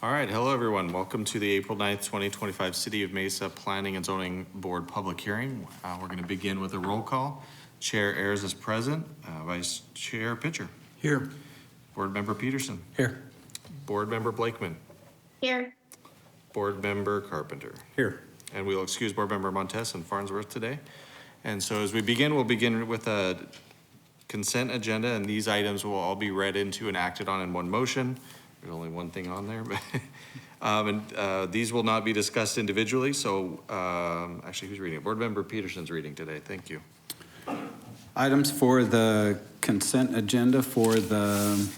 All right, hello everyone. Welcome to the April 9th, 2025 City of Mesa Planning and Zoning Board Public Hearing. We're going to begin with a roll call. Chair Ayers is present. Vice Chair Pitcher. Here. Board Member Peterson. Here. Board Member Blakeman. Here. Board Member Carpenter. Here. And we'll excuse Board Member Montes and Farnsworth today. And so as we begin, we'll begin with a consent agenda, and these items will all be read into and acted on in one motion. There's only one thing on there, but these will not be discussed individually. So actually, who's reading it? Board Member Peterson's reading today. Thank you. Items for the consent agenda for the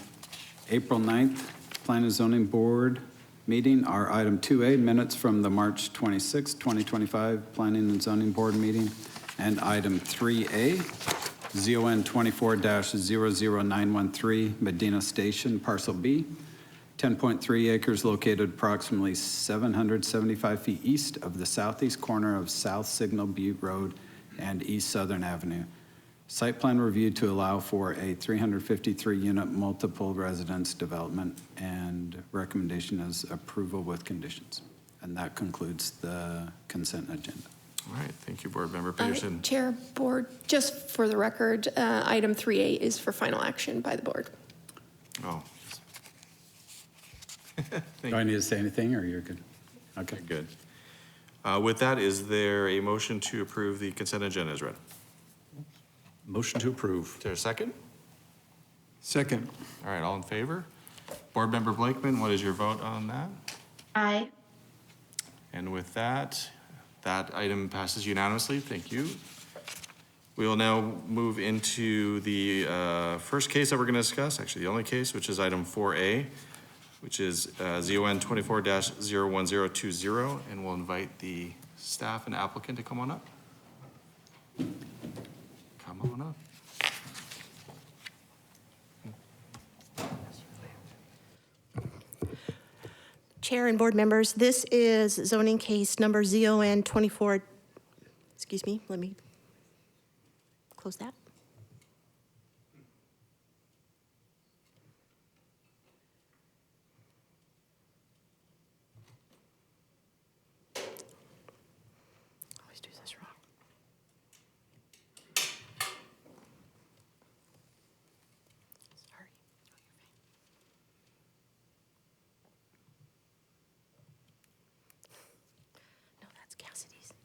April 9th Plan and Zoning Board meeting are item 2A, minutes from the March 26, 2025 Planning and Zoning Board meeting, and item 3A, ZON 24-00913 Medina Station, Parcel B, 10.3 acres located approximately 775 feet east of the southeast corner of South Signal Butte Road and East Southern Avenue. Site plan review to allow for a 353-unit multiple residence development, and recommendation is approval with conditions. And that concludes the consent agenda. All right, thank you, Board Member Peterson. Chair, Board, just for the record, item 3A is for final action by the board. Oh. Do I need to say anything, or you're good? Okay. Good. With that, is there a motion to approve the consent agenda as read? Motion to approve. Is there a second? Second. All right, all in favor? Board Member Blakeman, what is your vote on that? Aye. And with that, that item passes unanimously. Thank you. We will now move into the first case that we're going to discuss, actually the only case, which is item 4A, which is ZON 24-01020, and we'll invite the staff and applicant to come on up. Come on up. Chair and board members, this is zoning case number ZON 24, excuse me, let me close that. Always do this wrong. Sorry. No, that's Cassidy's. Sorry.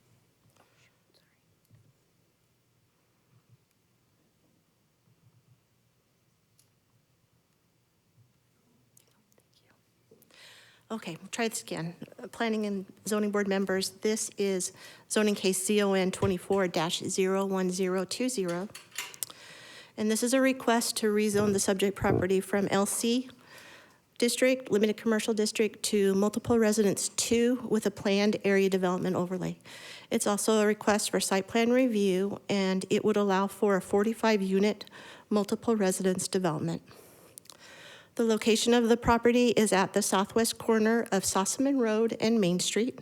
Okay, we'll try this again. Planning and zoning board members, this is zoning case ZON 24-01020. And this is a request to rezone the subject property from LC District, Limited Commercial District, to Multiple Residence 2 with a planned area development overlay. It's also a request for site plan review, and it would allow for a 45-unit multiple residence development. The location of the property is at the southwest corner of Sossaman Road and Main Street.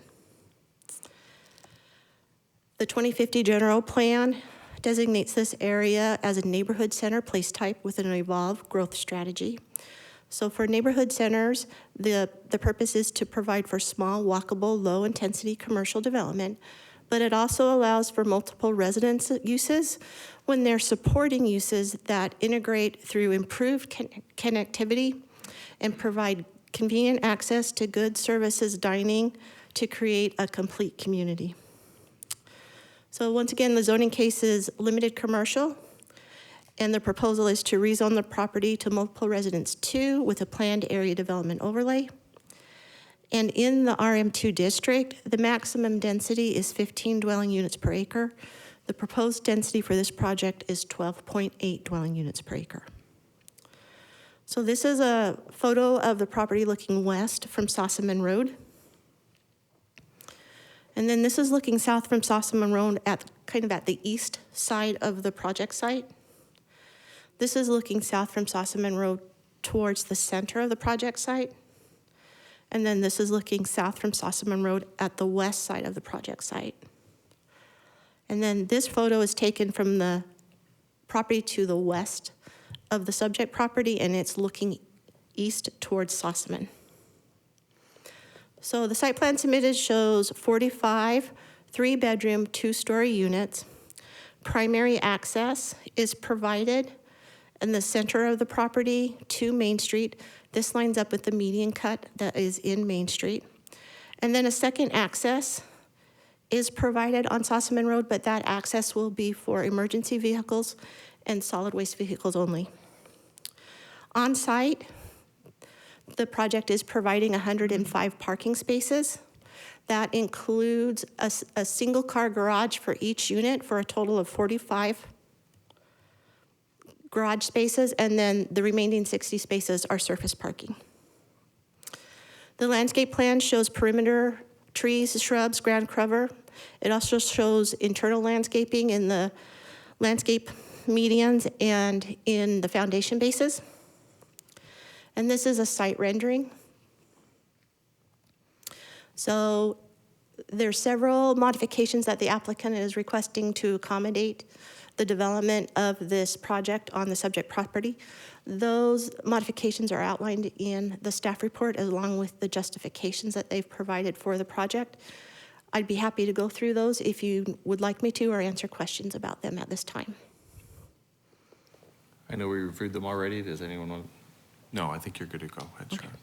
The 2050 general plan designates this area as a neighborhood center place type with an evolved growth strategy. So for neighborhood centers, the purpose is to provide for small, walkable, low-intensity commercial development, but it also allows for multiple residence uses when they're supporting uses that integrate through improved connectivity and provide convenient access to goods, services, dining to create a complete community. So once again, the zoning case is limited commercial, and the proposal is to rezone the property to multiple residence 2 with a planned area development overlay. And in the RM2 district, the maximum density is 15 dwelling units per acre. The proposed density for this project is 12.8 dwelling units per acre. So this is a photo of the property looking west from Sossaman Road. And then this is looking south from Sossaman Road at kind of at the east side of the project site. This is looking south from Sossaman Road towards the center of the project site. And then this is looking south from Sossaman Road at the west side of the project site. And then this photo is taken from the property to the west of the subject property, and it's looking east towards Sossaman. So the site plan submitted shows 45 three-bedroom, two-story units. Primary access is provided in the center of the property to Main Street. This lines up with the median cut that is in Main Street. And then a second access is provided on Sossaman Road, but that access will be for emergency vehicles and solid waste vehicles only. On site, the project is providing 105 parking spaces. That includes a single car garage for each unit for a total of 45 garage spaces, and then the remaining 60 spaces are surface parking. The landscape plan shows perimeter trees, shrubs, ground cover. It also shows internal landscaping in the landscape medians and in the foundation bases. And this is a site rendering. So there's several modifications that the applicant is requesting to accommodate the development of this project on the subject property. Those modifications are outlined in the staff report along with the justifications that they've provided for the project. I'd be happy to go through those if you would like me to, or answer questions about them at this time. I know we reviewed them already. Does anyone want? No, I think you're good to go. Ahead, Sharon.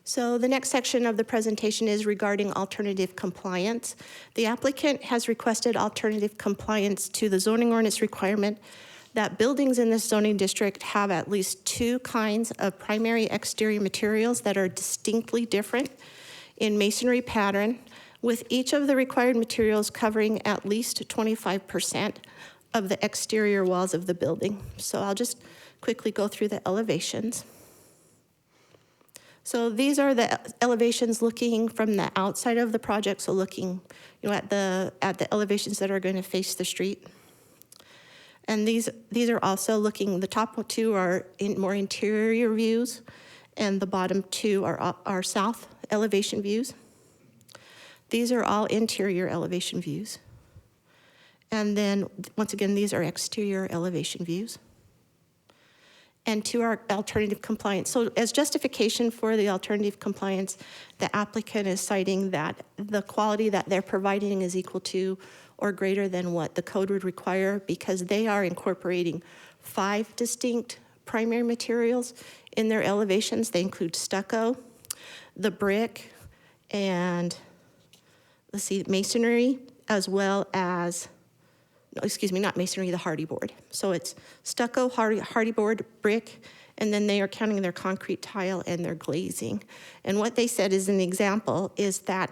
So the next section of the presentation is regarding alternative compliance. The applicant has requested alternative compliance to the zoning ordinance requirement that buildings in this zoning district have at least two kinds of primary exterior materials that are distinctly different in masonry pattern, with each of the required materials covering at least 25% of the exterior walls of the building. So I'll just quickly go through the elevations. So these are the elevations looking from the outside of the project, so looking, at the elevations that are going to face the street. And these are also looking, the top two are more interior views, and the bottom two are south elevation views. These are all interior elevation views. And then, once again, these are exterior elevation views. And to our alternative compliance. So as justification for the alternative compliance, the applicant is citing that the quality that they're providing is equal to or greater than what the code would require, because they are incorporating 5 distinct primary materials in their elevations. They include stucco, the brick, and masonry, as well as, not masonry, the hardy board. So it's stucco, hardy board, brick, and then they are counting their concrete tile and their glazing. And what they said is an example is that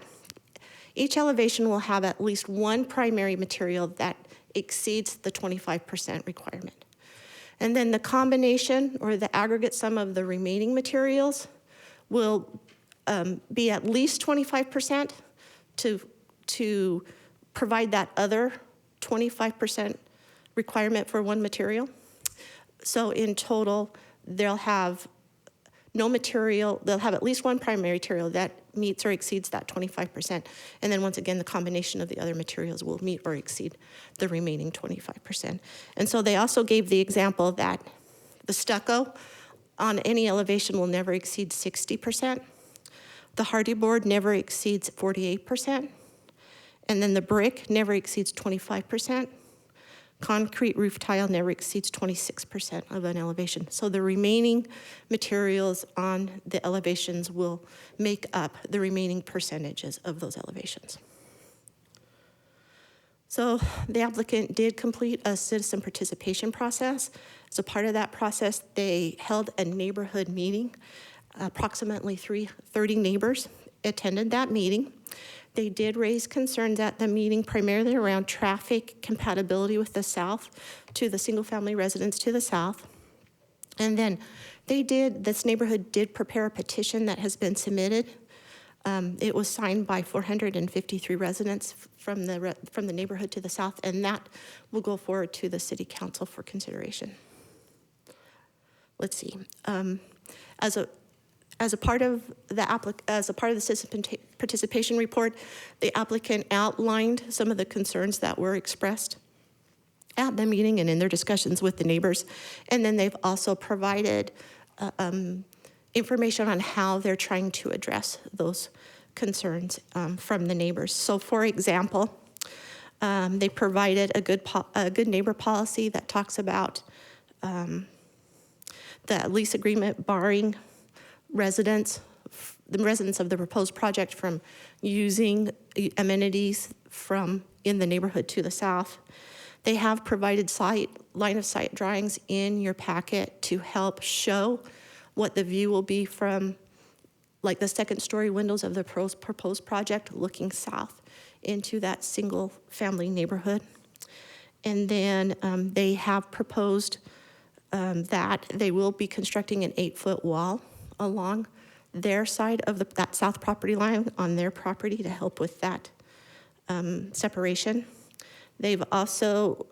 each elevation will have at least one primary material that exceeds the 25% requirement. And then the combination or the aggregate sum of the remaining materials will be at least 25% to provide that other 25% requirement for one material. So in total, they'll have no material, they'll have at least one primary material that meets or exceeds that 25%. And then once again, the combination of the other materials will meet or exceed the remaining 25%. And so they also gave the example that the stucco on any elevation will never exceed 60%. The hardy board never exceeds 48%. And then the brick never exceeds 25%. Concrete roof tile never exceeds 26% of an elevation. So the remaining materials on the elevations will make up the remaining percentages of those elevations. So the applicant did complete a citizen participation process. As a part of that process, they held a neighborhood meeting. Approximately 30 neighbors attended that meeting. They did raise concerns at the meeting primarily around traffic compatibility with the south to the single-family residents to the south. And then this neighborhood did prepare a petition that has been submitted. It was signed by 453 residents from the neighborhood to the south, and that will go forward to the city council for consideration. Let's see. As a part of the citizen participation report, the applicant outlined some of the concerns that were expressed at the meeting and in their discussions with the neighbors. And then they've also provided information on how they're trying to address those concerns from the neighbors. So for example, they provided a good neighbor policy that talks about the lease agreement barring the residents of the proposed project from using amenities from in the neighborhood to the south. They have provided line of sight drawings in your packet to help show what the view will be from like the second story windows of the proposed project looking south into that single family neighborhood. And then they have proposed that they will be constructing an 8-foot wall along their side of that south property line on their property to help with that separation. They've also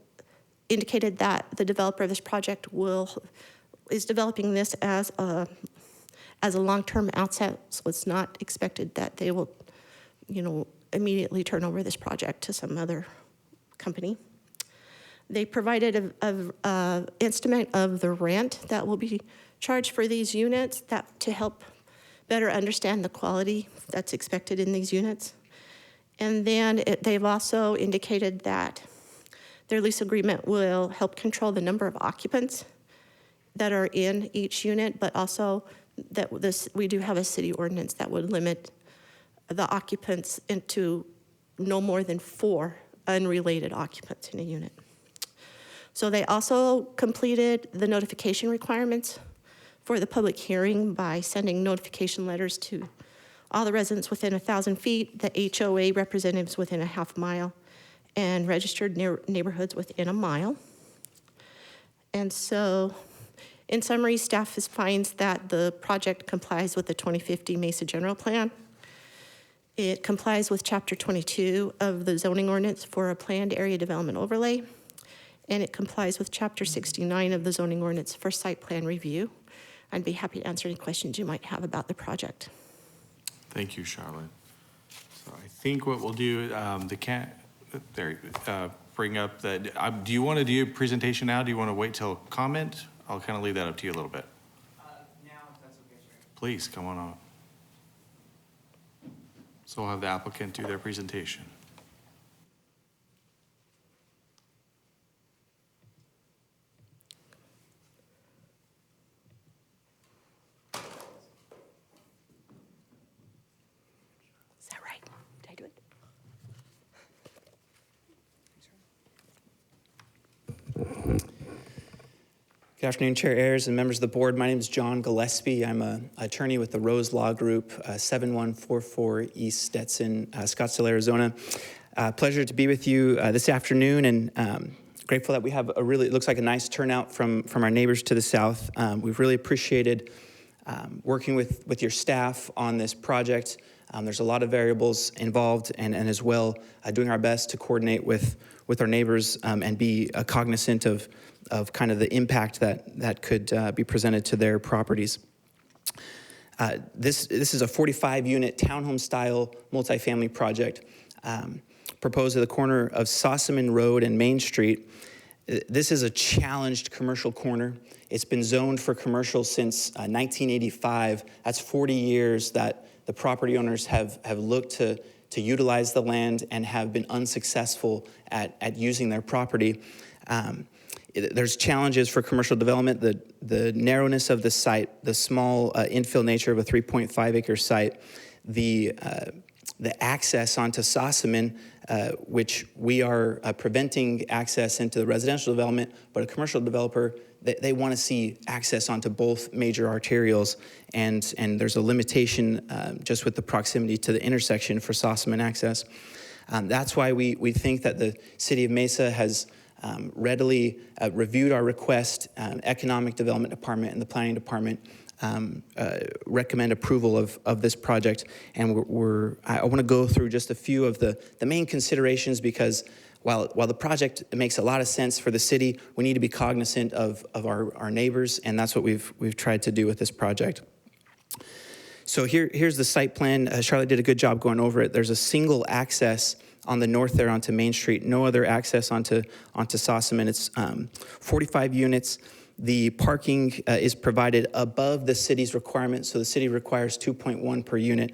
indicated that the developer of this project is developing this as a long-term outset, so it's not expected that they will, immediately turn over this project to some other company. They provided an estimate of the rent that will be charged for these units to help better understand the quality that's expected in these units. And then they've also indicated that their lease agreement will help control the number of occupants that are in each unit, but also that we do have a city ordinance that would limit the occupants into no more than 4 unrelated occupants in a unit. So they also completed the notification requirements for the public hearing by sending notification letters to all the residents within 1,000 feet, the HOA representatives within a half mile, and registered neighborhoods within a mile. And so, in summary, staff finds that the project complies with the 2050 Mesa General Plan. It complies with Chapter 22 of the zoning ordinance for a planned area development overlay, and it complies with Chapter 69 of the zoning ordinance for site plan review. I'd be happy to answer any questions you might have about the project. Thank you, Charlotte. So I think what we'll do, bring up that, do you want to do a presentation now? Do you want to wait till comment? I'll kind of leave that up to you a little bit. Now, if that's okay, sir. Please, come on up. So we'll have the applicant do their presentation. Is that right? Did I do it? Good afternoon, Chair Ayers and members of the board. My name is John Gillespie. I'm an attorney with the Rose Law Group, 7144 East Stetson, Scottsdale, Arizona. Pleasure to be with you this afternoon, and grateful that we have it looks like a nice turnout from our neighbors to the south. We've really appreciated working with your staff on this project. There's a lot of variables involved, and as well doing our best to coordinate with our neighbors and be cognizant of kind of the impact that could be presented to their properties. This is a 45-unit townhome-style multifamily project proposed at the corner of Sossaman Road and Main Street. This is a challenged commercial corner. It's been zoned for commercial since 1985. That's 40 years that the property owners have looked to utilize the land and have been unsuccessful at using their property. There's challenges for commercial development, the narrowness of the site, the small infill nature of a 3.5-acre site, the access onto Sossaman, which we are preventing access into the residential development, but a commercial developer, they want to see access onto both major arterials, and there's a limitation just with the proximity to the intersection for Sossaman access. That's why we think that the City of Mesa has readily reviewed our request. Economic Development Department and the Planning Department recommend approval of this project, and I want to go through just a few of the main considerations, because while the project makes a lot of sense for the city, we need to be cognizant of our neighbors, and that's what we've tried to do with this project. So here's the site plan. Charlotte did a good job going over it. There's a single access on the north there onto Main Street, no other access onto Sossaman. It's 45 units. The parking is provided above the city's requirement, so the city requires 2.1 per unit.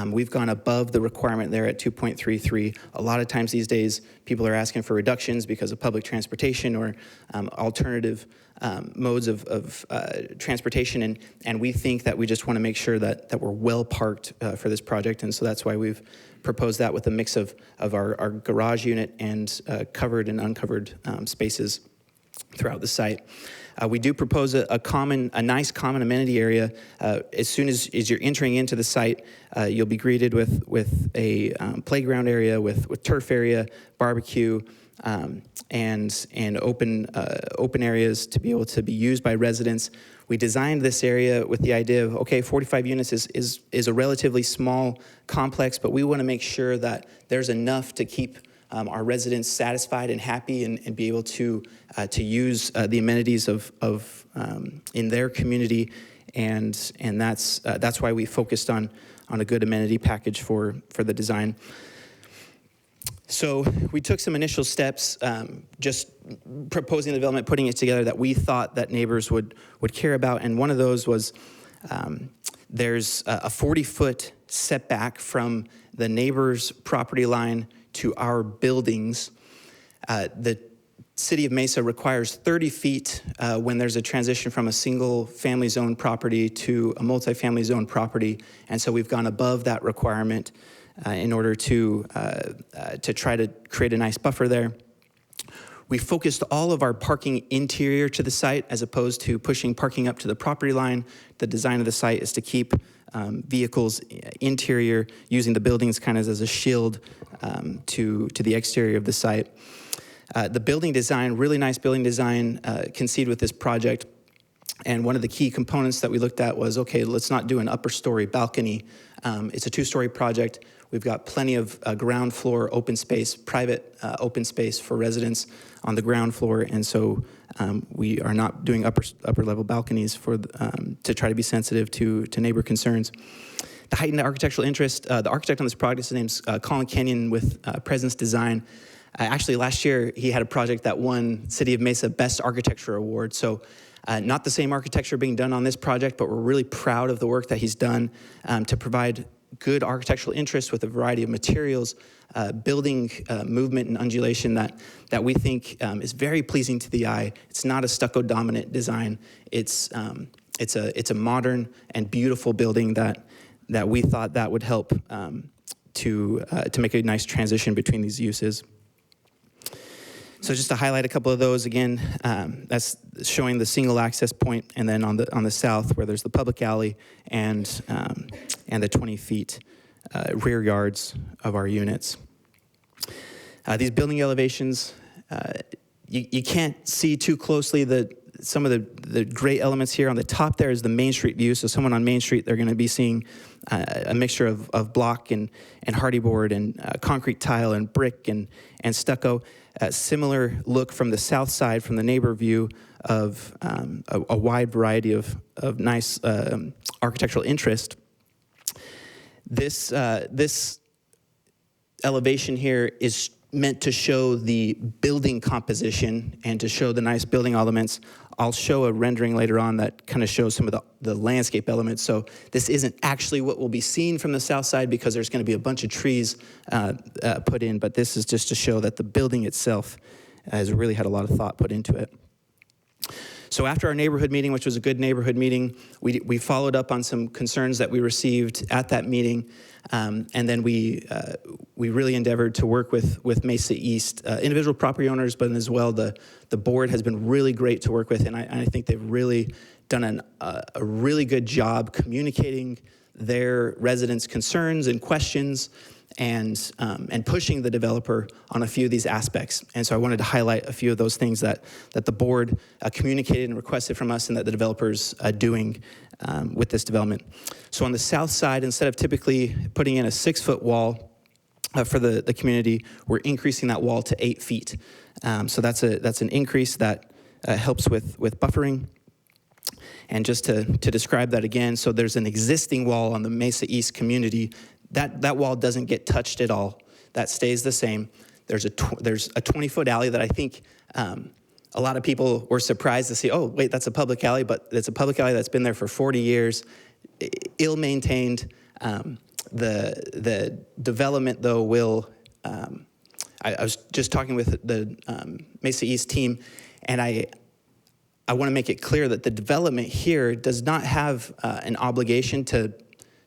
We've gone above the requirement there at 2.33. A lot of times these days, people are asking for reductions because of public transportation or alternative modes of transportation, and we think that we just want to make sure that we're well parked for this project, and so that's why we've proposed that with a mix of our garage unit and covered and uncovered spaces throughout the site. We do propose a nice common amenity area. As soon as you're entering into the site, you'll be greeted with a playground area, with turf area, barbecue, and open areas to be able to be used by residents. We designed this area with the idea of, okay, 45 units is a relatively small complex, but we want to make sure that there's enough to keep our residents satisfied and happy and be able to use the amenities of in their community, and that's why we focused on a good amenity package for the design. So we took some initial steps, just proposing the development, putting it together that we thought that neighbors would care about, and one of those was there's a 40-foot setback from the neighbor's property line to our buildings. The City of Mesa requires 30 feet when there's a transition from a single family zone property to a multifamily zone property, and so we've gone above that requirement in order to try to create a nice buffer there. We focused all of our parking interior to the site as opposed to pushing parking up to the property line. The design of the site is to keep vehicles interior, using the buildings kind of as a shield to the exterior of the site. The building design, really nice building design conceived with this project. And one of the key components that we looked at was, okay, let's not do an upper story balcony. It's a 2-story project. We've got plenty of ground floor open space, private open space for residents on the ground floor, and so we are not doing upper level balconies to try to be sensitive to neighbor concerns. The heightened architectural interest, the architect on this project, his name's Colin Kenyon with Presence Design. Actually, last year he had a project that won City of Mesa Best Architecture Award, so not the same architecture being done on this project, but we're really proud of the work that he's done to provide good architectural interest with a variety of materials, building movement and undulation that we think is very pleasing to the eye. It's not a stucco dominant design. It's a modern and beautiful building that we thought that would help to make a nice transition between these uses. So just to highlight a couple of those again, that's showing the single access point, and then on the south where there's the public alley and the 20 feet rear yards of our units. These building elevations, you can't see too closely some of the great elements here. On the top there is the Main Street view. So someone on Main Street, they're going to be seeing a mixture of block and hardy board and concrete tile and brick and stucco. Similar look from the south side, from the neighbor view of a wide variety of nice architectural interest. This elevation here is meant to show the building composition and to show the nice building elements. I'll show a rendering later on that kind of shows some of the landscape elements. So this isn't actually what will be seen from the south side because there's going to be a bunch of trees put in, but this is just to show that the building itself has really had a lot of thought put into it. So after our neighborhood meeting, which was a good neighborhood meeting, we followed up on some concerns that we received at that meeting, and then we really endeavored to work with Mesa East, individual property owners, but as well the board has been really great to work with, and I think they've really done a really good job communicating their residents' concerns and questions, and pushing the developer on a few of these aspects. And so I wanted to highlight a few of those things that the board communicated and requested from us and that the developer's doing with this development. So on the south side, instead of typically putting in a 6-foot wall for the community, we're increasing that wall to 8 feet. So that's an increase that helps with buffering. And just to describe that again, so there's an existing wall on the Mesa East community. That wall doesn't get touched at all. That stays the same. There's a 20-foot alley that I think a lot of people were surprised to see, oh, wait, that's a public alley, but it's a public alley that's been there for 40 years, ill-maintained. The development, though, will, I was just talking with the Mesa East team, and I want to make it clear that the development here does not have an obligation to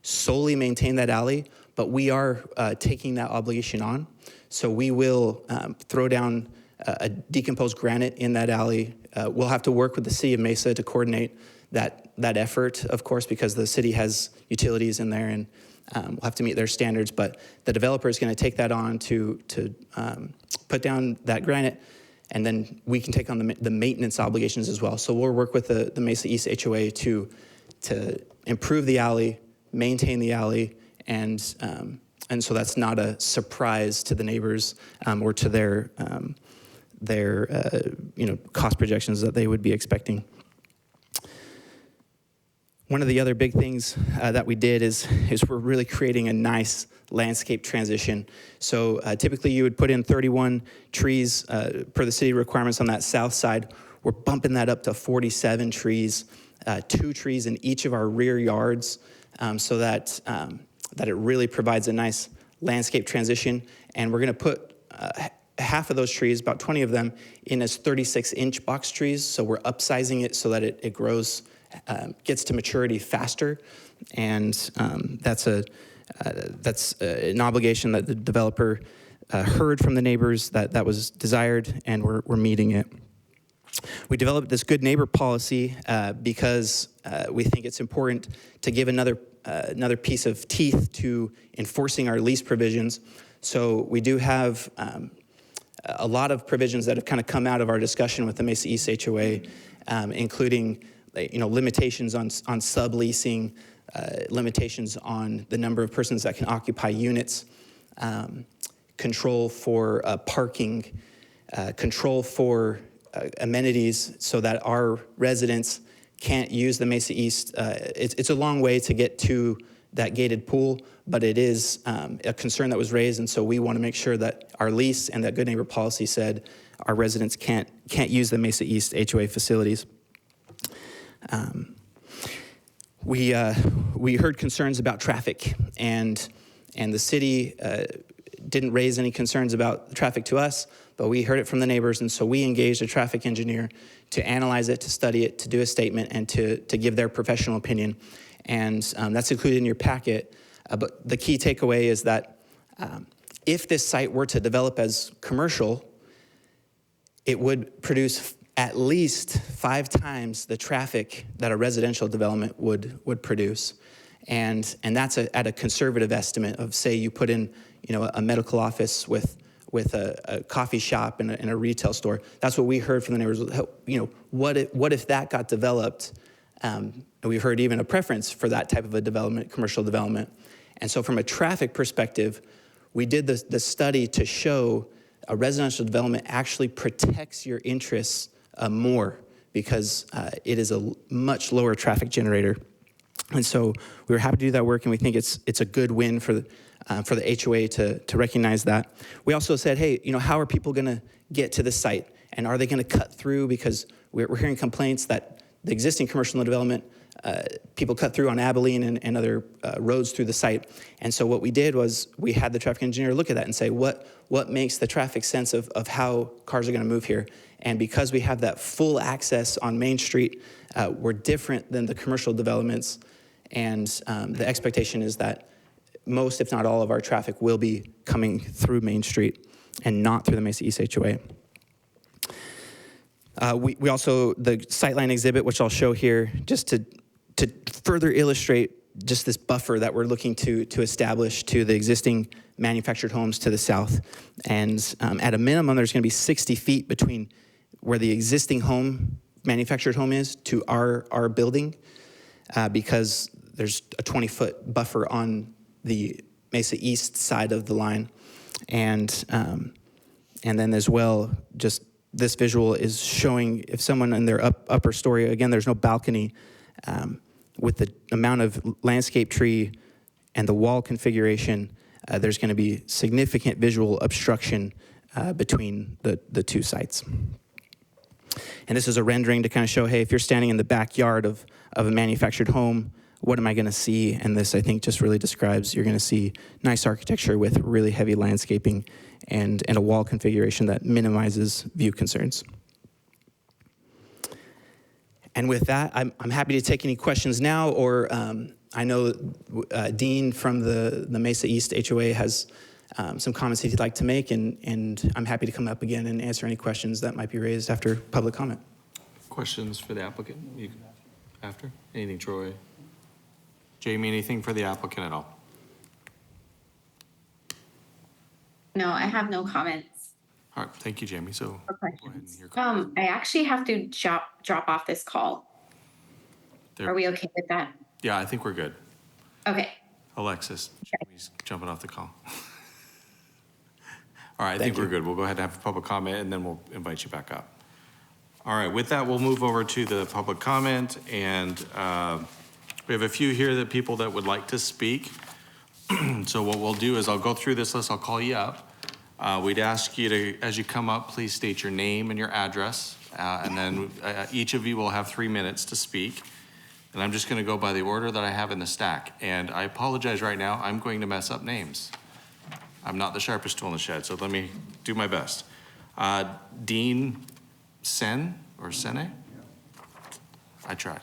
solely maintain that alley, but we are taking that obligation on. So we will throw down a decomposed granite in that alley. We'll have to work with the city of Mesa to coordinate that effort, of course, because the city has utilities in there, and we'll have to meet their standards. But the developer is going to take that on to put down that granite, and then we can take on the maintenance obligations as well. So we'll work with the Mesa East HOA to improve the alley, maintain the alley, and so that's not a surprise to the neighbors or to their cost projections that they would be expecting. One of the other big things that we did is we're really creating a nice landscape transition. So typically you would put in 31 trees per the city requirements on that south side. We're bumping that up to 47 trees, 2 trees in each of our rear yards, so that it really provides a nice landscape transition. And we're going to put half of those trees, about 20 of them, in as 36-inch box trees. So we're upsizing it so that it grows, gets to maturity faster. And that's an obligation that the developer heard from the neighbors that was desired, and we're meeting it. We developed this good neighbor policy because we think it's important to give another piece of teeth to enforcing our lease provisions. So we do have a lot of provisions that have kind of come out of our discussion with the Mesa East HOA, including limitations on subleasing, limitations on the number of persons that can occupy units, control for parking, control for amenities so that our residents can't use the Mesa East. It's a long way to get to that gated pool, but it is a concern that was raised, and so we want to make sure that our lease and that good neighbor policy said our residents can't use the Mesa East HOA facilities. We heard concerns about traffic, and the city didn't raise any concerns about traffic to us, but we heard it from the neighbors, and so we engaged a traffic engineer to analyze it, to study it, to do a statement, and to give their professional opinion. And that's included in your packet. But the key takeaway is that if this site were to develop as commercial, it would produce at least 5 times the traffic that a residential development would produce. And that's at a conservative estimate of, say, you put in a medical office with a coffee shop and a retail store. That's what we heard from the neighbors. What if that got developed? And we heard even a preference for that type of a development, commercial development. And so from a traffic perspective, we did the study to show a residential development actually protects your interests more because it is a much lower traffic generator. And so we were happy to do that work, and we think it's a good win for the HOA to recognize that. We also said, hey, how are people going to get to the site? And are they going to cut through? Because we're hearing complaints that the existing commercial development, people cut through on Abilene and other roads through the site. And so what we did was we had the traffic engineer look at that and say, what makes the traffic sense of how cars are going to move here? And because we have that full access on Main Street, we're different than the commercial developments. And the expectation is that most, if not all, of our traffic will be coming through Main Street and not through the Mesa East HOA. We also, the sightline exhibit, which I'll show here, just to further illustrate just this buffer that we're looking to establish to the existing manufactured homes to the south. And at a minimum, there's going to be 60 feet between where the existing manufactured home is to our building, because there's a 20-foot buffer on the Mesa East side of the line. And then as well, just this visual is showing if someone in their upper story, again, there's no balcony, with the amount of landscape tree and the wall configuration, there's going to be significant visual obstruction between the two sites. And this is a rendering to kind of show, hey, if you're standing in the backyard of a manufactured home, what am I going to see? And this, I think, just really describes, you're going to see nice architecture with really heavy landscaping and a wall configuration that minimizes view concerns. And with that, I'm happy to take any questions now, or I know Dean from the Mesa East HOA has some comments he'd like to make, and I'm happy to come up again and answer any questions that might be raised after public comment. Questions for the applicant? After? Anything, Troy? Jamie, anything for the applicant at all? No, I have no comments All right, thank you, Jamie. So or go ahead and questions. your comment. I actually have to drop off this call. There. Are we okay with that? Yeah, I think we're good. Okay. Alexis, Jamie's jumping off the call. All right, I think we're good. We'll go ahead and have a public comment, and then we'll invite you back up. All right, with that, we'll move over to the public comment, and we have a few here that people that would like to speak. So what we'll do is I'll go through this list. I'll call you up. We'd ask you to, as you come up, please state your name and your address, and then each of you will have 3 minutes to speak. And I'm just going to go by the order that I have in the stack. And I apologize right now. I'm going to mess up names. I'm not the sharpest tool in the shed, so let me do my best. Dean Sen or Sene? I tried.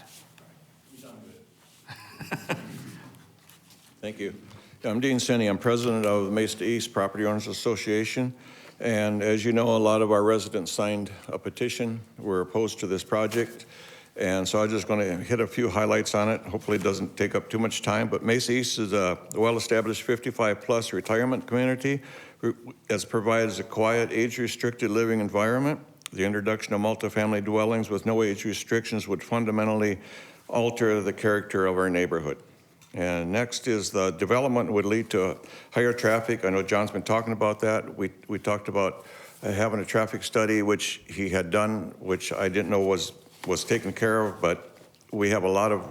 Thank you. I'm Dean Sene. I'm president of the Mesa East Property Owners Association. And as you know, a lot of our residents signed a petition. We're opposed to this project. And so I'm just going to hit a few highlights on it. Hopefully it doesn't take up too much time. But Mesa East is a well-established 55-plus retirement community that provides a quiet, age-restricted living environment. The introduction of multifamily dwellings with no age restrictions would fundamentally alter the character of our neighborhood. And next is the development would lead to higher traffic. I know John's been talking about that. We talked about having a traffic study, which he had done, which I didn't know was taken care of, but we have a lot of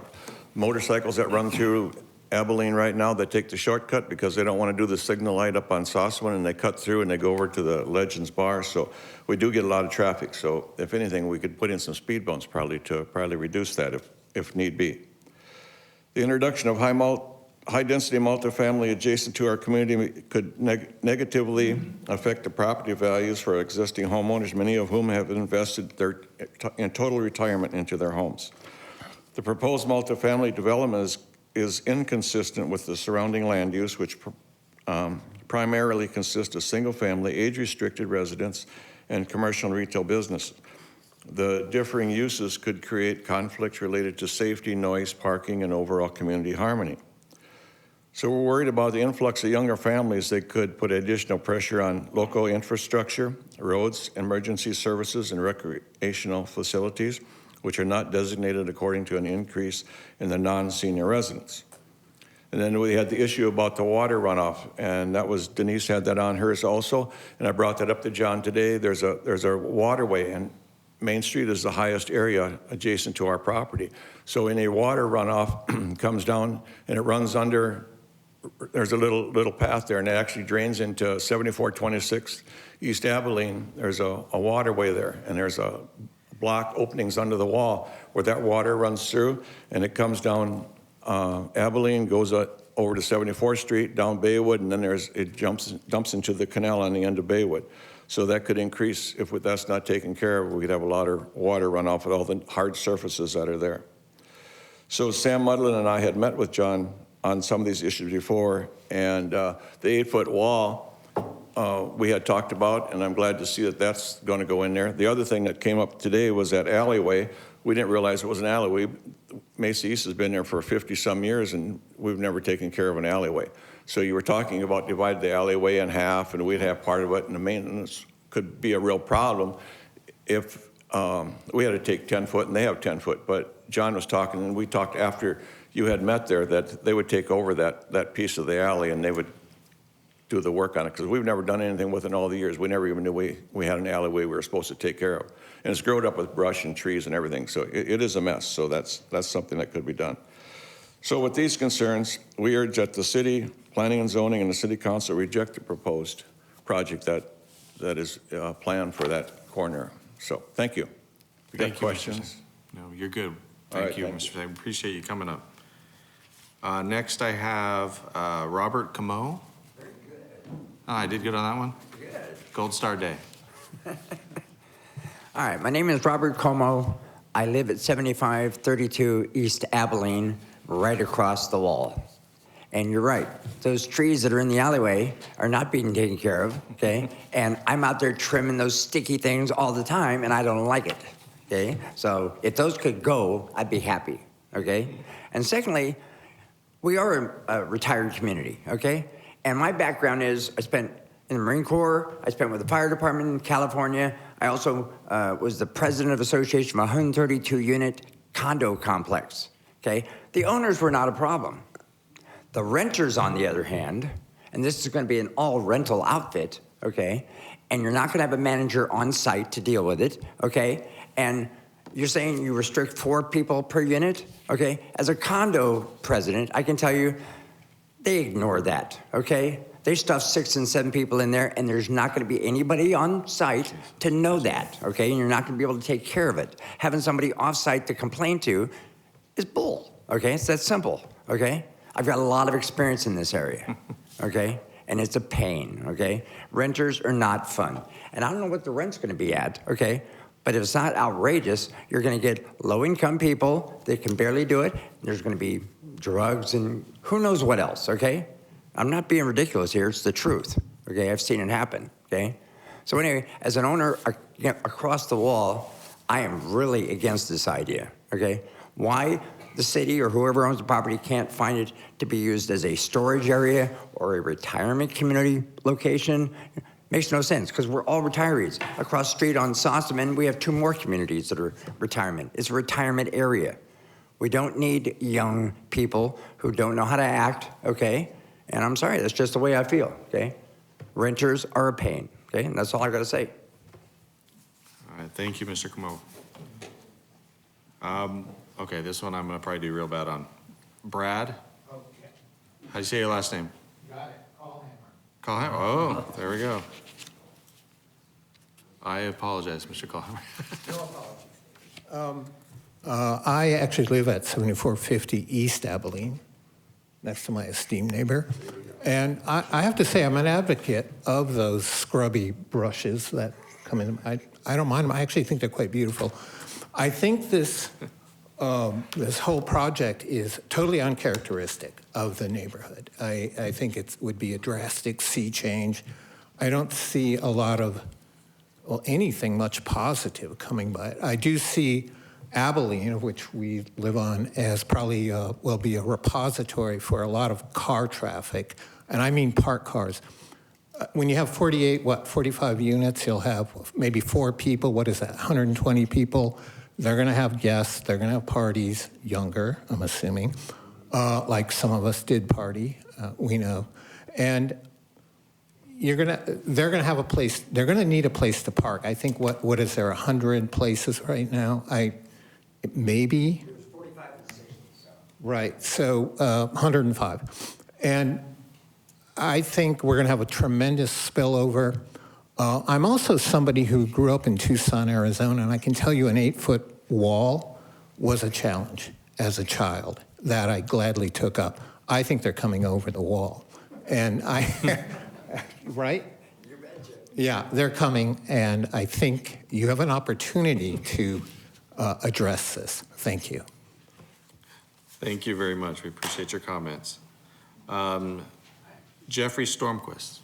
motorcycles that run through Abilene right now that take the shortcut because they don't want to do the signal light up on Sossaman, and they cut through and they go over to the Legends Bar. So we do get a lot of traffic. So if anything, we could put in some speed bumps probably to reduce that if need be. The introduction of high-density multifamily adjacent to our community could negatively affect the property values for existing homeowners, many of whom have invested in total retirement into their homes. The proposed multifamily development is inconsistent with the surrounding land use, which primarily consists of single-family, age-restricted residents and commercial and retail businesses. The differing uses could create conflicts related to safety, noise, parking, and overall community harmony. So we're worried about the influx of younger families that could put additional pressure on local infrastructure, roads, emergency services, and recreational facilities, which are not designated according to an increase in the non-senior residents. And then we had the issue about the water runoff, and that was, Denise had that on hers also, and I brought that up to John today. There's a waterway, and Main Street is the highest area adjacent to our property. So any water runoff comes down and it runs under, there's a little path there, and it actually drains into 7426 East Abilene. There's a waterway there, and there's a block openings under the wall where that water runs through, and it comes down Abilene, goes over to 74th Street, down Baywood, and then it dumps into the canal on the end of Baywood. So that could increase, if that's not taken care of, we could have a lot of water runoff with all the hard surfaces that are there. So Sam Mudlin and I had met with John on some of these issues before, and the 8-foot wall we had talked about, and I'm glad to see that that's going to go in there. The other thing that came up today was that alleyway. We didn't realize it was an alleyway. Mesa East has been there for 50-some years, and we've never taken care of an alleyway. So you were talking about dividing the alleyway in half, and we'd have part of it, and the maintenance could be a real problem if we had to take 10 foot, and they have 10 foot. But John was talking, and we talked after you had met there, that they would take over that piece of the alley, and they would do the work on it, because we've never done anything with it in all the years. We never even knew we had an alleyway we were supposed to take care of. And it's grown up with brush and trees and everything, so it is a mess. So that's something that could be done. So with these concerns, we urge that the city, planning and zoning, and the city council reject the proposed project that is planned for that corner. So thank you. We got Thank you, Mr. questions? Sang. No, you're good. All Thank right, you, thank Mr. Sang. Appreciate you coming up. Next I have Robert Camo. Very good. Oh, I did good on that one? Good. Gold Star Day. All right, my name is Robert Como. I live at 7532 East Abilene, right across the wall. And you're right, those trees that are in the alleyway are not being taken care of, okay? And I'm out there trimming those sticky things all the time, and I don't like it, okay? So if those could go, I'd be happy, okay? And secondly, we are a retired community, okay? And my background is I spent in the Marine Corps, I spent with the fire department in California. I also was the president of association of a 132-unit condo complex, okay? The owners were not a problem. The renters, on the other hand, and this is gonna be an all-rental outfit, okay? And you're not gonna have a manager on site to deal with it, okay? And you're saying you restrict 4 people per unit, okay? As a condo president, I can tell you, they ignore that, okay? They stuff 6 and 7 people in there, and there's not gonna be anybody on site to know that, okay? And you're not gonna be able to take care of it. Having somebody off-site to complain to is bull, okay? It's that simple, okay? I've got a lot of experience in this area, okay? And it's a pain, okay? Renters are not fun. And I don't know what the rent's gonna be at, okay? But if it's not outrageous, you're gonna get low-income people that can barely do it. There's gonna be drugs and who knows what else, okay? I'm not being ridiculous here, it's the truth, okay? I've seen it happen, okay? So anyway, as an owner across the wall, I am really against this idea, okay? Why the city or whoever owns the property can't find it to be used as a storage area or a retirement community location makes no sense, because we're all retirees. Across the street on Sossaman, we have 2 more communities that are retirement. It's a retirement area. We don't need young people who don't know how to act, okay? And I'm sorry, that's just the way I feel, okay? Renters are a pain, okay? And that's all I gotta say. All right, thank you, Mr. Camo. Okay, this one I'm gonna probably do real bad on. Brad? Okay. How do you say your last name? Got it, Call Callhammer, oh, there we go. I apologize, Mr. Callhammer. No apologies. I actually live at 7450 East Abilene, next to my esteemed neighbor. And I have to say, I'm an advocate of those scrubby brushes that come in. I don't mind them. I actually think they're quite beautiful. I think this whole project is totally uncharacteristic of the neighborhood. I think it would be a drastic sea change. I don't see a lot of, well, anything much positive coming by it. I do see Abilene, which we live on, as probably will be a repository for a lot of car traffic, and I mean parked cars. When you have 45 units, you'll have maybe 4 people. What is that, 120 people? They're gonna have guests, they're gonna have parties, younger, I'm assuming, like some of us did party, we know. And they're gonna have a place, they're gonna need a place to park. I think, what is there, 100 places right now? Maybe? There's 45 and 60, so. Right, so 105. And I think we're gonna have a tremendous spillover. I'm also somebody who grew up in Tucson, Arizona, and I can tell you an 8-foot wall was a challenge as a child that I gladly took up. I think they're coming over the wall. And right? Yeah, they're coming, and I think you have an opportunity to address this. Thank you. Thank you very much. We appreciate your comments. Jeffrey Stormquist.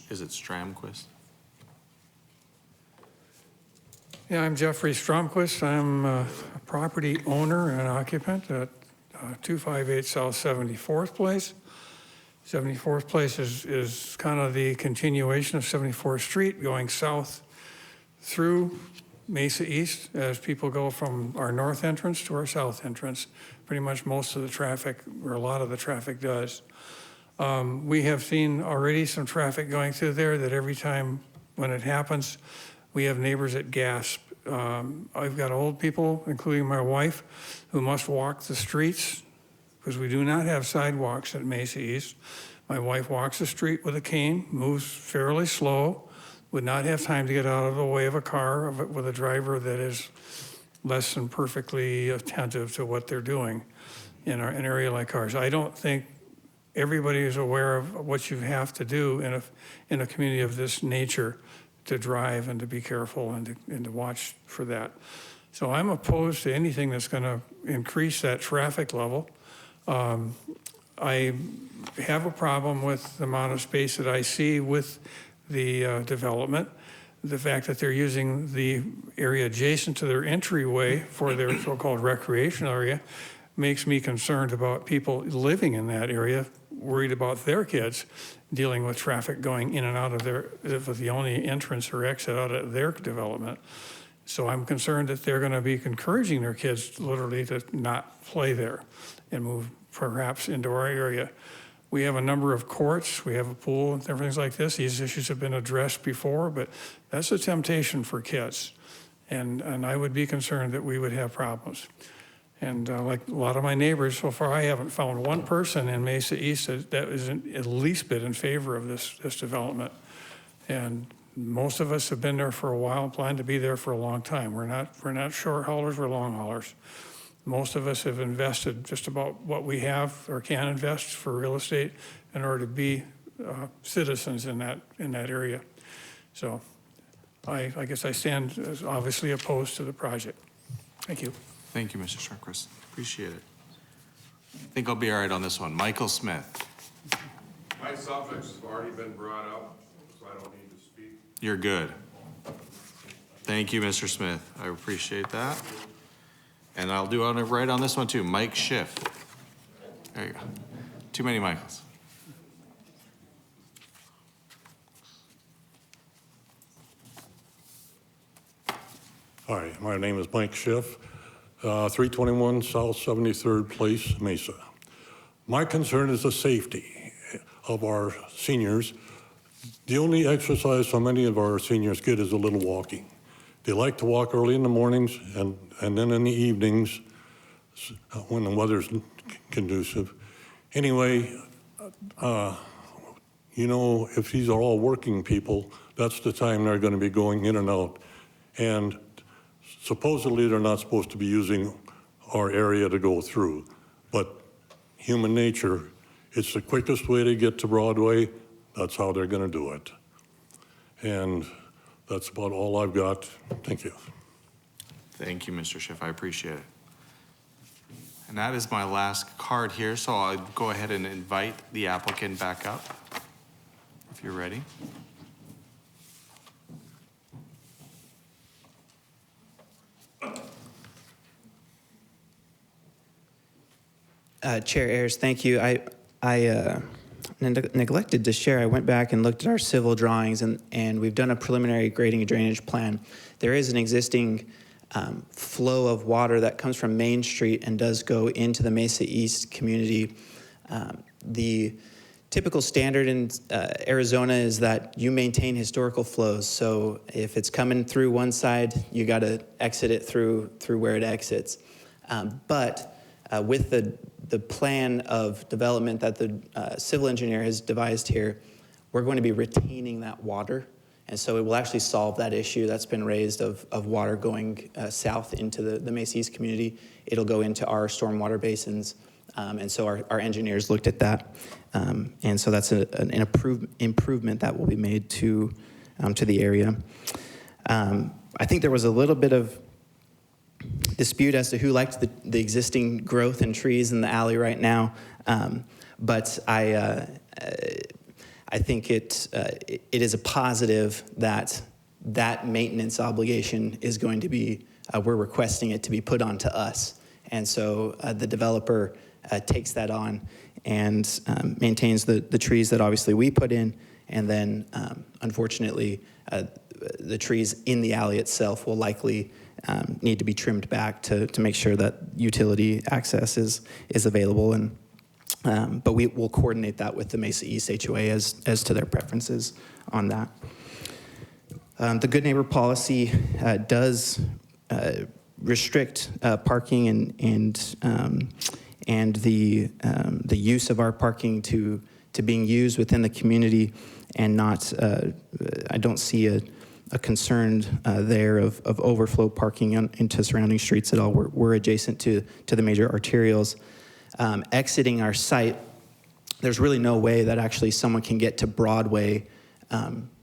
Is it Stramquist? Yeah, I'm Jeffrey Stromquist. I'm a property owner and occupant at 258 South 74th Place. 74th Place is kind of the continuation of 74th Street going south through Mesa East as people go from our north entrance to our south entrance. Pretty much most of the traffic, or a lot of the traffic does. We have seen already some traffic going through there that every time when it happens, we have neighbors that gasp. I've got old people, including my wife, who must walk the streets because we do not have sidewalks at Mesa East. My wife walks the street with a cane, moves fairly slow, would not have time to get out of the way of a car with a driver that is less than perfectly attentive to what they're doing in an area like ours. I don't think everybody is aware of what you have to do in a community of this nature to drive and to be careful and to watch for that. So I'm opposed to anything that's going to increase that traffic level. I have a problem with the amount of space that I see with the development. The fact that they're using the area adjacent to their entryway for their so-called recreation area makes me concerned about people living in that area, worried about their kids dealing with traffic going in and out of their, if the only entrance or exit out of their development. So I'm concerned that they're going to be encouraging their kids literally to not play there and move perhaps into our area. We have a number of courts, we have a pool, and things like this. These issues have been addressed before, but that's a temptation for kids. And I would be concerned that we would have problems. And like a lot of my neighbors, so far I haven't found one person in Mesa East that is at least bit in favor of this development. And most of us have been there for a while, plan to be there for a long time. We're not short haulers, we're long haulers. Most of us have invested just about what we have or can invest for real estate in order to be citizens in that area. So I guess I stand as obviously opposed to the project. Thank you. Thank you, Mr. Stronquist. Appreciate it. I think I'll be all right on this one. Michael Smith. My subjects have already been brought up, so I don't need to speak. You're good. Thank you, Mr. Smith. I appreciate that. And I'll do on it right on this one too. Mike Schiff. There you go. Too many Michaels. Hi, my name is Mike Schiff, 321 South 73rd Place, Mesa. My concern is the safety of our seniors. The only exercise so many of our seniors get is a little walking. They like to walk early in the mornings and then in the evenings when the weather's conducive. Anyway, you know, if these are all working people, that's the time they're going to be going in and out. And supposedly they're not supposed to be using our area to go through. But human nature, it's the quickest way to get to Broadway. That's how they're going to do it. And that's about all I've got. Thank you. Thank you, Mr. Schiff. I appreciate it. And that is my last card here, so I'll go ahead and invite the applicant back up, if you're ready. Chair Ayers, thank you. I neglected to share. I went back and looked at our civil drawings, and we've done a preliminary grading and drainage plan. There is an existing flow of water that comes from Main Street and does go into the Mesa East community. The typical standard in Arizona is that you maintain historical flows. So if it's coming through one side, you got to exit it through where it exits. But with the plan of development that the civil engineer has devised here, we're going to be retaining that water. And so it will actually solve that issue that's been raised of water going south into the Mesa East community. It'll go into our stormwater basins. And so our engineers looked at that. And so that's an improvement that will be made to the area. I think there was a little bit of dispute as to who liked the existing growth and trees in the alley right now. But I think it is a positive that maintenance obligation is going to be, we're requesting it to be put onto us. And so the developer takes that on and maintains the trees that obviously we put in. And then unfortunately, the trees in the alley itself will likely need to be trimmed back to make sure that utility access is available. And but we will coordinate that with the Mesa East HOA as to their preferences on that. The Good Neighbor policy does restrict parking and the use of our parking to to being used within the community and not, I don't see a concern there of overflow parking into surrounding streets at all. We're adjacent to the major arterials. Exiting our site, there's really no way that actually someone can get to Broadway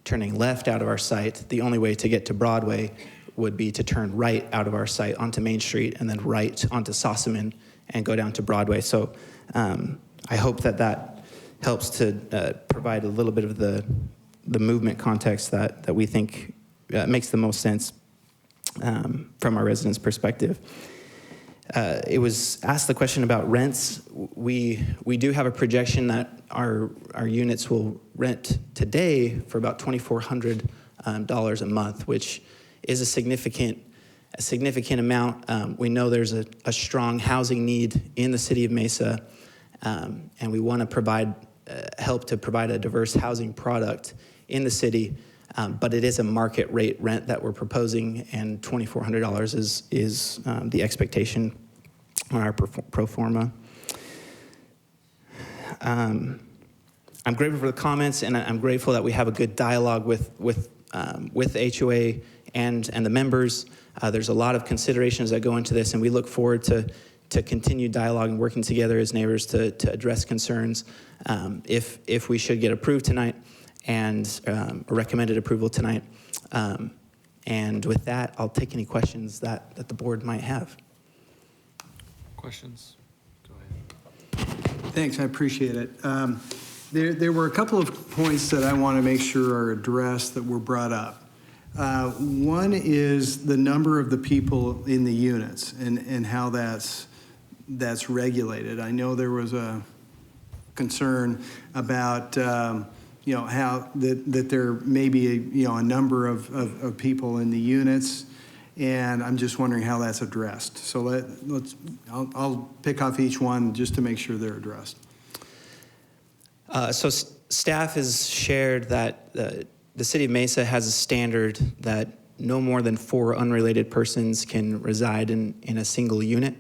turning left out of our site. The only way to get to Broadway would be to turn right out of our site onto Main Street and then right onto Sossaman and go down to Broadway. So I hope that helps to provide a little bit of the movement context that we think makes the most sense from our residents' perspective. It was asked the question about rents. We do have a projection that our units will rent today for about $2,400 a month, which is a significant amount. We know there's a strong housing need in the city of Mesa, and we want to provide help to provide a diverse housing product in the city. But it is a market rate rent that we're proposing, and $2,400 is the expectation on our pro forma. I'm grateful for the comments, and I'm grateful that we have a good dialogue with HOA and the members. There's a lot of considerations that go into this, and we look forward to continued dialogue and working together as neighbors to address concerns if we should get approved tonight and recommended approval tonight. And with that, I'll take any questions that the board might have. Questions? Go ahead. Thanks, I appreciate it. There were a couple of points that I want to make sure are addressed that were brought up. One is the number of the people in the units and how that's regulated. I know there was a concern about how that there may be a number of people in the units, and I'm just wondering how that's addressed. So I'll pick off each one just to make sure they're addressed. So staff has shared that the city of Mesa has a standard that no more than 4 unrelated persons can reside in a single unit.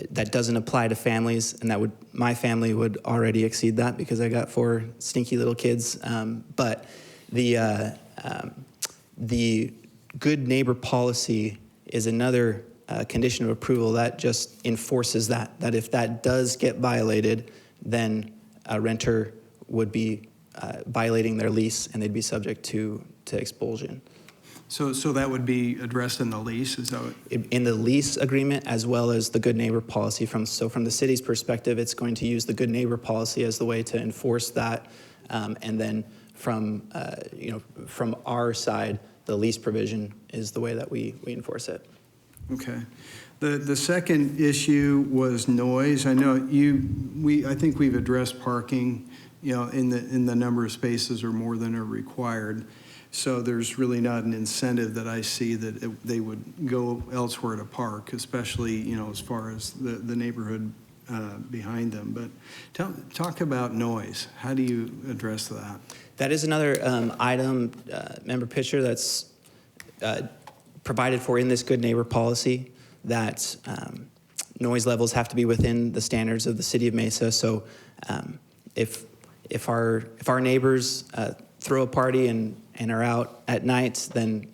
That doesn't apply to families, and my family would already exceed that because I got 4 stinky little kids. But the good neighbor policy is another condition of approval that just enforces that if that does get violated, then a renter would be violating their lease and they'd be subject to expulsion. So that would be addressed in the lease, is that what? In the lease agreement, as well as the good neighbor policy. From the city's perspective, it's going to use the good neighbor policy as the way to enforce that. And then from our side, the lease provision is the way that we enforce it. Okay. The second issue was noise. I know I think we've addressed parking, in the number of spaces or more than are required. So there's really not an incentive that I see that they would go elsewhere to park, especially, as far as the neighborhood behind them. But talk about noise. How do you address that? That is another item, Member Pitcher, that's provided for in this good neighbor policy, that noise levels have to be within the standards of the city of Mesa. So if our neighbors throw a party and are out at night, then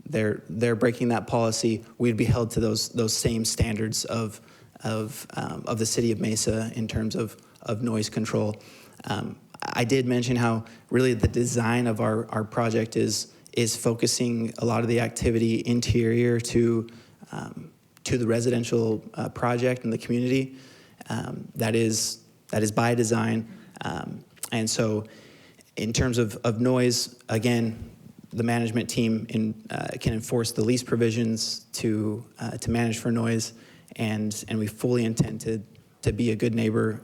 they're breaking that policy. We'd be held to those same standards of the city of Mesa in terms of noise control. I did mention how really the design of our project is focusing a lot of the activity interior to the residential project and the community. That is by design, and so. In terms of noise, again, the management team can enforce the lease provisions to manage for noise, and we fully intend to be a good neighbor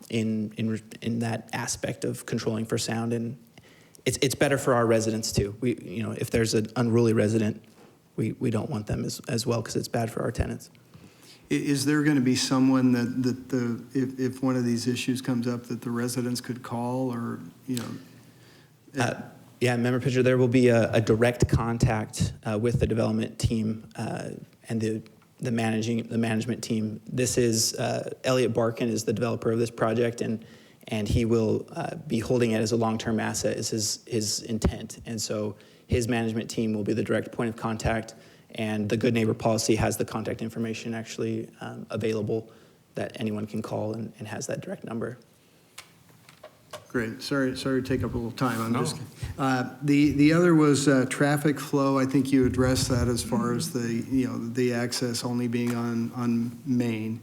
in that aspect of controlling for sound, and it's better for our residents too. If there's an unruly resident, we don't want them as well because it's bad for our tenants. Is there going to be someone that if one of these issues comes up that the residents could call, or Yeah, Member Pitcher, there will be a direct contact with the development team and the management team. This is Elliot Barkin is the developer of this project, and he will be holding it as a long-term asset is his intent. And so his management team will be the direct point of contact, and the Good Neighbor policy has the contact information actually available that anyone can call and has that direct number. Great. Sorry to take up a little time. I'm just the other was traffic flow. I think you addressed that as far as the access only being on Main.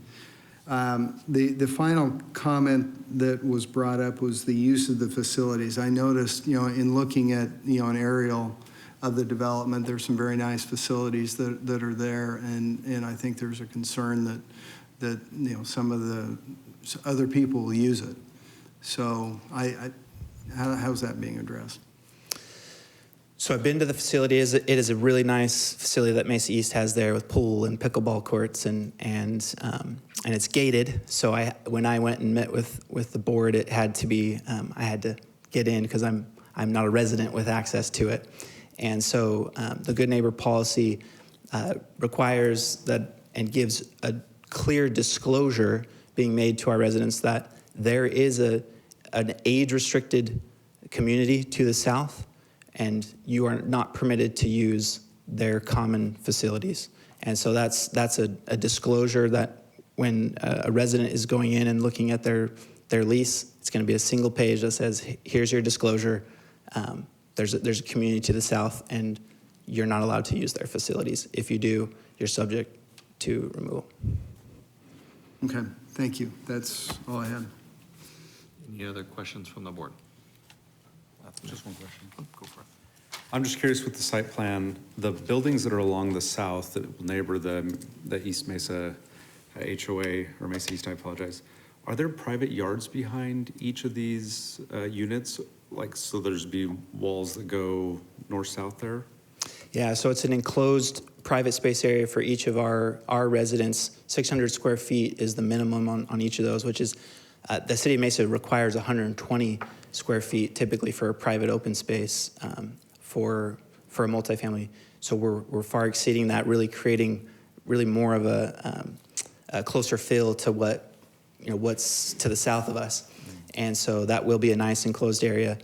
The final comment that was brought up was the use of the facilities. I noticed, in looking at, an aerial of the development, there's some very nice facilities that are there, and I think there's a concern that some of the other people will use it. So how's that being addressed? So I've been to the facility. It is a really nice facility that Mesa East has there with pool and pickleball courts, and it's gated. So when I went and met with the board, it had to be I had to get in because I'm not a resident with access to it. And so the Good Neighbor policy requires that and gives a clear disclosure being made to our residents that there is an age-restricted community to the south, and you are not permitted to use their common facilities. And so that's a disclosure that when a resident is going in and looking at their lease, it's going to be a single page that says, here's your disclosure. There's a community to the south, and you're not allowed to use their facilities. If you do, you're subject to removal. Okay, thank you. That's all I had. Any other questions from the board? Just one question. Go for it. I'm just curious with the site plan, the buildings that are along the south that will neighbor the East Mesa HOA, or Mesa East, I apologize. Are there private yards behind each of these units? Like, so there's be walls that go north-south there? Yeah, so it's an enclosed private space area for each of our residents. 600 square feet is the minimum on each of those, which is, the city of Mesa requires 120 square feet typically for a private open space for a multifamily. So we're far exceeding that, really creating really more of a closer feel to what's to the south of us. And so that will be a nice enclosed area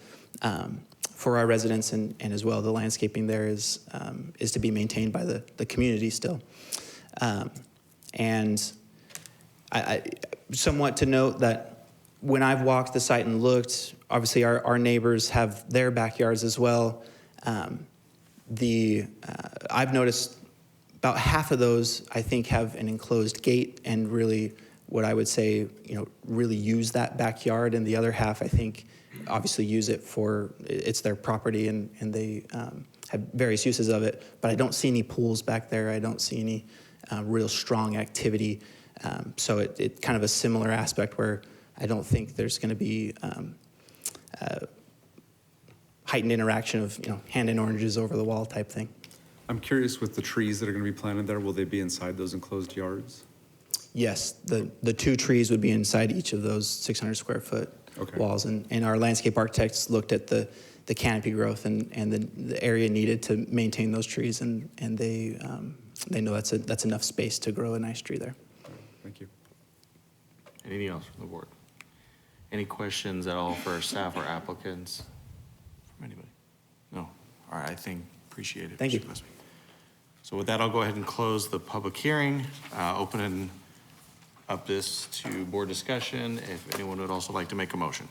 for our residents, and as well the landscaping there is to be maintained by the community still. And I somewhat to note that when I've walked the site and looked, obviously our neighbors have their backyards as well. I've noticed about half of those, I think, have an enclosed gate and really what I would say, really use that backyard, and the other half, I think, obviously use it for, it's their property, and they have various uses of it, but I don't see any pools back there. I don't see any real strong activity. So it kind of a similar aspect where I don't think there's going to be heightened interaction of, handing oranges over the wall type thing. I'm curious with the trees that are going to be planted there, will they be inside those enclosed yards? Yes, the two trees would be inside each of those 600 square foot walls, and our landscape architects looked at the canopy growth and the area needed to maintain those trees, and they know that's enough space to grow a nice tree there. Thank you. Anything else from the board? Any questions at all for staff or applicants? From anybody? No? All right, appreciate it. Thank you. So with that, I'll go ahead and close the public hearing, opening up this to board discussion. If anyone would also like to make a motion.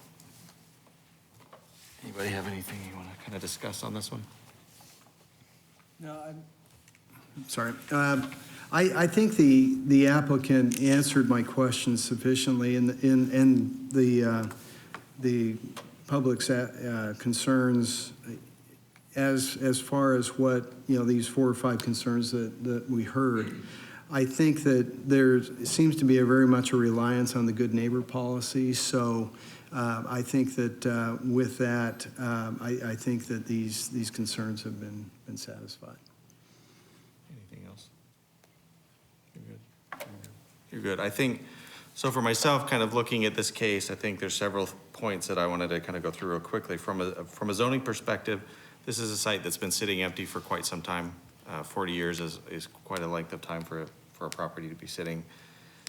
Anybody have anything you want to kind of discuss on this one? No, sorry. I think the applicant answered my questions sufficiently, and the public's concerns as far as what these 4 or 5 concerns that we heard. I think that there seems to be very much a reliance on the Good Neighbor policy. So I think that with that, I think that these concerns have been satisfied. Anything else? You're good. You're good. I think, so for myself, kind of looking at this case, I think there's several points that I wanted to kind of go through real quickly. From a zoning perspective, this is a site that's been sitting empty for quite some time. 40 years is quite a length of time for for a property to be sitting.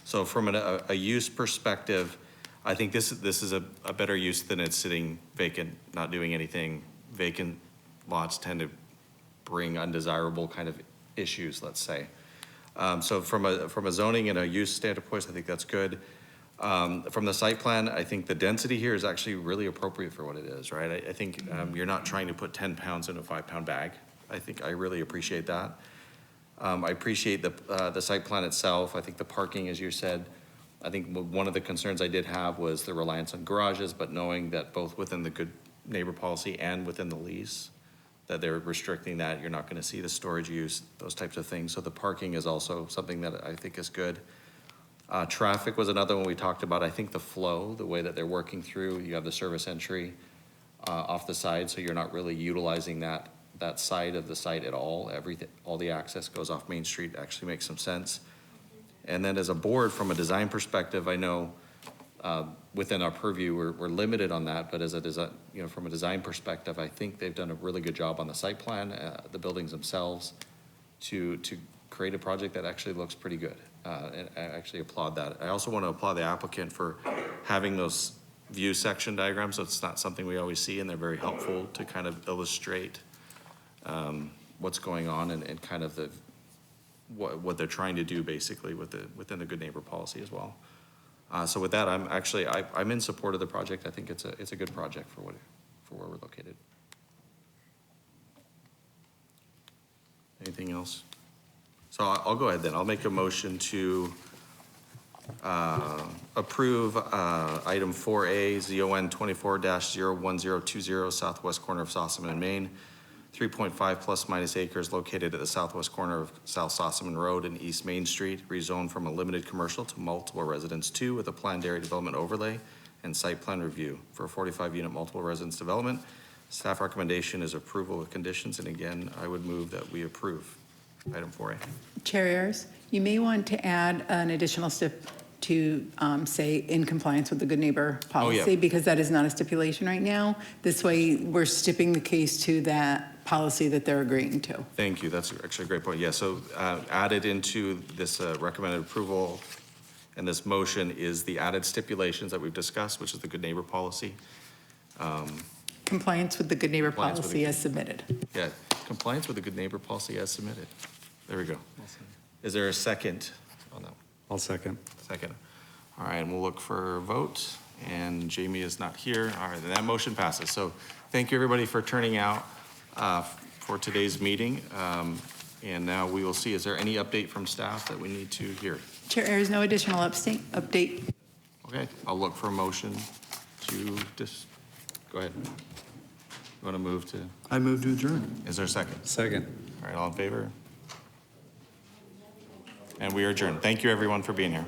So from a use perspective, I think this is a better use than it's sitting vacant, not doing anything. Vacant lots tend to bring undesirable kind of issues, let's say. So from a zoning and a use standpoint, I think that's good. From the site plan, I think the density here is actually really appropriate for what it is, right? I think you're not trying to put 10 pounds in a 5-pound bag. I think I really appreciate that. I appreciate the site plan itself. I think the parking, as you said, I think one of the concerns I did have was the reliance on garages, but knowing that both within the good neighbor policy and within the lease, that they're restricting that, you're not gonna see the storage use, those types of things. So the parking is also something that I think is good. Traffic was another one we talked about. I think the flow, the way that they're working through, you have the service entry off the side, so you're not really utilizing that side of the site at all. All the access goes off Main Street, actually makes some sense. And then as a board, from a design perspective, I know within our purview, we're limited on that, but as a design, from a design perspective, I think they've done a really good job on the site plan, the buildings themselves, to create a project that actually looks pretty good. And I actually applaud that. I also want to applaud the applicant for having those view section diagrams. So it's not something we always see, and they're very helpful to kind of illustrate what's going on and kind of what they're trying to do basically within the good neighbor policy as well. So with that, I'm in support of the project. I think it's a good project for where we're located. Anything else? So I'll go ahead then. I'll make a motion to approve item 4A, ZON 24-01020, southwest corner of Sossaman and Main, 3.5 plus minus acres located at the southwest corner of South Sossaman Road and East Main Street, rezoned from a limited commercial to multiple residence 2 with a planned area development overlay and site plan review for a 45-unit multiple residence development. Staff recommendation is approval with conditions, and again, I would move that we approve item 4A. Chair Ayers, you may want to add an additional step to say in compliance with the good neighbor policy, because that is not a stipulation right now. This way, we're stipping the case to that policy that they're agreeing to. Thank you. That's actually a great point. Yeah, so added into this recommended approval and this motion is the added stipulations that we've discussed, which is the good neighbor policy. Compliance with the good neighbor policy as submitted. Yeah, compliance with the good neighbor policy as submitted. There we go. Is there a second on that? I'll second. Second. All right, and we'll look for a vote, and Jamie is not here. All right, then that motion passes. So thank you, everybody, for turning out for today's meeting. And now we will see, is there any update from staff that we need to hear? Chair Ayers, no additional update. Okay, I'll look for a motion to go ahead. You want to move to? I move to adjourn. Is there a second? Second. All right, all in favor? And we are adjourned. Thank you, everyone, for being here.